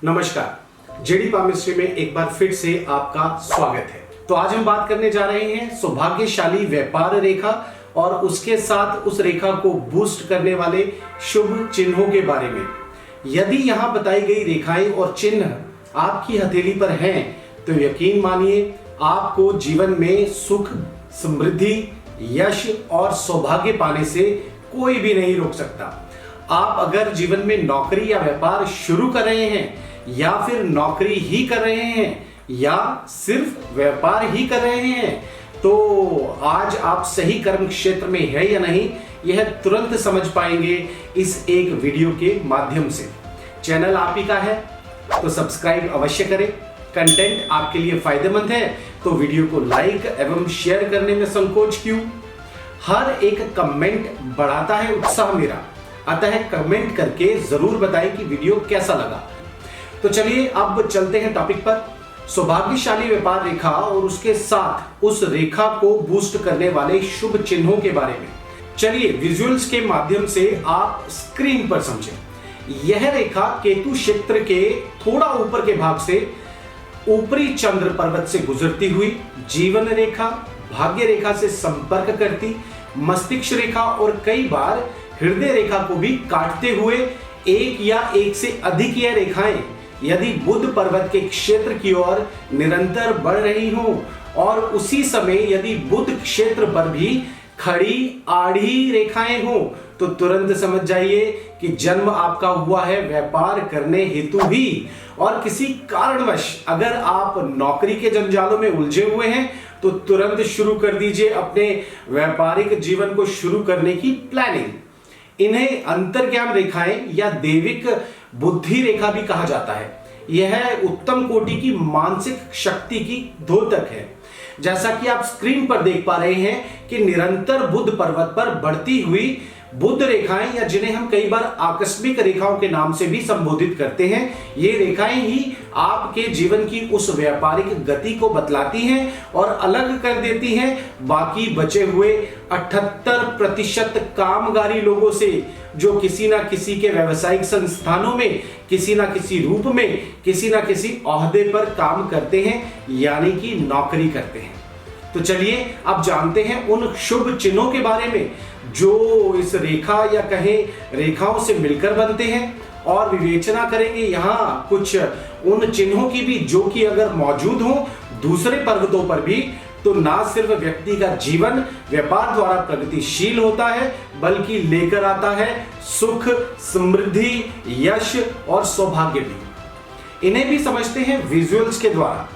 नमस्कार, JD palmistry में एक बार फिर से आपका स्वागत है। तो आज हम बात करने जा रहे हैं सौभाग्यशाली व्यापार रेखा और उसके साथ उस रेखा को बूस्ट करने वाले शुभ चिन्हों के बारे में। यदि यहाँ बताई गई रेखाएं और चिन्ह आपकी हथेली पर हैं तो यकीन मानिए आपको जीवन में सुख, समृद्धि, यश और सौभाग्य पाने से कोई भी नहीं रोक सकता। आप अगर जीवन में नौकरी या व्यापार शुरू कर रहे हैं या फिर नौकरी ही कर रहे हैं या सिर्फ व्यापार ही कर रहे हैं तो आज आप सही कर्म क्षेत्र में है या नहीं यह तुरंत समझ पाएंगे इस एक वीडियो के माध्यम से। चैनल आप ही का है तो सब्सक्राइब अवश्य करें। कंटेंट आपके लिए फायदेमंद है तो वीडियो को लाइक एवं शेयर करने में संकोच क्यों। हर एक कमेंट बढ़ाता है उत्साह मेरा, अतः कमेंट करके जरूर बताएं कि वीडियो कैसा लगा। तो चलिए अब चलते हैं टॉपिक पर, सौभाग्यशाली व्यापार रेखा और उसके साथ उस रेखा को बूस्ट करने वाले शुभ चिन्हों के बारे में। चलिए विजुअल्स के माध्यम से आप स्क्रीन पर समझें। यह रेखा केतु क्षेत्र के थोड़ा ऊपर के भाग से ऊपरी चंद्र पर्वत से गुजरती हुई जीवन रेखा, भाग्य रेखा से संपर्क करती, मस्तिष्क रेखा और कई बार हृदय रेखा को भी काटते हुए एक या एक से अधिक यह रेखाएं यदि बुध पर्वत के क्षेत्र की ओर निरंतर बढ़ रही हो और उसी समय यदि बुध क्षेत्र पर भी खड़ी आड़ी रेखाएं हो तो तुरंत समझ जाइए कि जन्म आपका हुआ है व्यापार करने हेतु ही। और किसी कारणवश अगर आप नौकरी के जंजालों में उलझे हुए हैं तो तुरंत शुरू कर दीजिए अपने व्यापारिक जीवन को शुरू करने की प्लानिंग। इन्हें अंतर्ज्ञान रेखाएं या दैविक बुद्धि रेखा भी कहा जाता है। यह उत्तम कोटि की मानसिक शक्ति की द्योतक है। जैसा कि आप स्क्रीन पर देख पा रहे हैं कि निरंतर बुध पर्वत पर बढ़ती हुई बुध रेखाएं या जिन्हें हम कई बार आकस्मिक रेखाओं के नाम से भी संबोधित करते हैं, ये रेखाएं ही आपके जीवन की उस व्यापारिक गति को बतलाती हैं और अलग कर देती हैं बाकी बचे हुए 78% कामगारी लोगों से जो किसी ना किसी के व्यावसायिक संस्थानों में किसी ना किसी रूप में किसी ना किसी ओहदे पर काम करते हैं यानी कि नौकरी करते हैं। तो चलिए अब जानते हैं उन शुभ चिन्हों के बारे में जो इस रेखा या कहें रेखाओं से मिलकर बनते हैं और विवेचना करेंगे यहाँ कुछ उन चिन्हों की भी जो कि अगर मौजूद हो दूसरे पर्वतों पर भी तो ना सिर्फ व्यक्ति का जीवन व्यापार द्वारा प्रगतिशील होता है बल्कि लेकर आता है सुख, समृद्धि, यश और सौभाग्य भी। इन्हें भी समझते हैं विजुअल्स के द्वारा।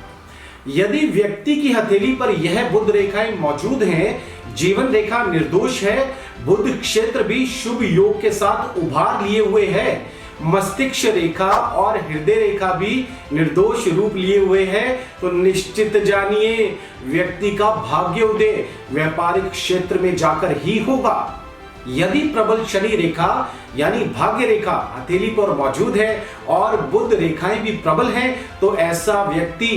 यदि व्यक्ति की हथेली पर यह बुध रेखाएं मौजूद हैं, जीवन रेखा निर्दोष है, बुध क्षेत्र भी शुभ योग के साथ उभार लिए हुए है, मस्तिष्क रेखा और हृदय रेखा भी निर्दोष रूप लिए हुए है तो निश्चित जानिए व्यक्ति का भाग्योदय व्यापारिक क्षेत्र में जाकर ही होगा। यदि प्रबल शनि रेखा यानी भाग्य रेखा हथेली पर मौजूद है और बुध रेखाएं भी प्रबल हैं तो ऐसा व्यक्ति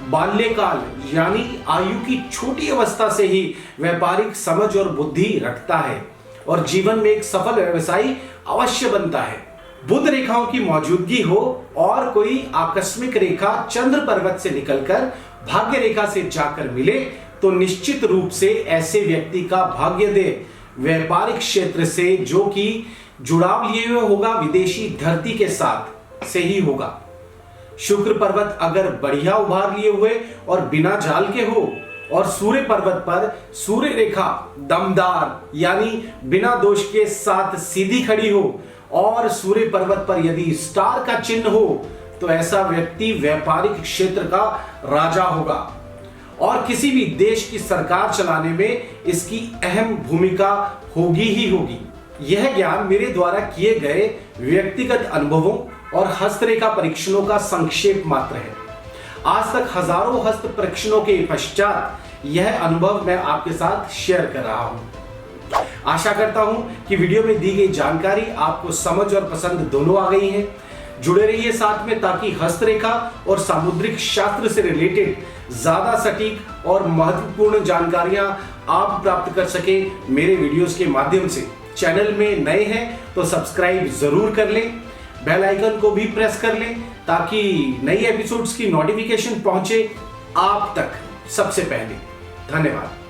बाल्यकाल यानी आयु की छोटी अवस्था से ही व्यापारिक समझ और बुद्धि रखता है और जीवन में एक सफल व्यवसायी अवश्य बनता है। बुध रेखाओं की मौजूदगी हो और कोई आकस्मिक रेखा चंद्र पर्वत से निकलकर भाग्य रेखा से जाकर मिले तो निश्चित रूप से ऐसे व्यक्ति का भाग्योदय व्यापारिक क्षेत्र से जो कि जुड़ाव लिए हुए होगा विदेशी धरती के साथ से ही होगा। शुक्र पर्वत अगर बढ़िया उभार लिए हुए और बिना जाल के हो और सूर्य पर्वत पर सूर्य रेखा दमदार यानी बिना दोष के साथ सीधी खड़ी हो और सूर्य पर्वत पर यदि स्टार का चिन्ह हो तो ऐसा व्यक्ति व्यापारिक क्षेत्र का राजा होगा और किसी भी देश की सरकार चलाने में इसकी अहम भूमिका होगी ही होगी। यह ज्ञान मेरे द्वारा किए गए व्यक्तिगत अनुभवों और हस्तरेखा परीक्षणों का संक्षेप मात्र है। आज तक हजारों हस्त परीक्षणों के पश्चात यह अनुभव मैं आपके साथ शेयर कर रहा हूं। आशा करता हूं कि वीडियो में दी गई जानकारी आपको समझ और पसंद दोनों आ गई है। जुड़े रहिए साथ में ताकि हस्तरेखा और सामुद्रिक शास्त्र से रिलेटेड ज्यादा सटीक और महत्वपूर्ण जानकारियां आप प्राप्त कर सके मेरे वीडियोस के माध्यम से। चैनल में नए हैं तो सब्सक्राइब जरूर कर लें, बेल आइकन को भी प्रेस कर लें ताकि नई एपिसोड्स की नोटिफिकेशन पहुंचे आप तक सबसे पहले। धन्यवाद।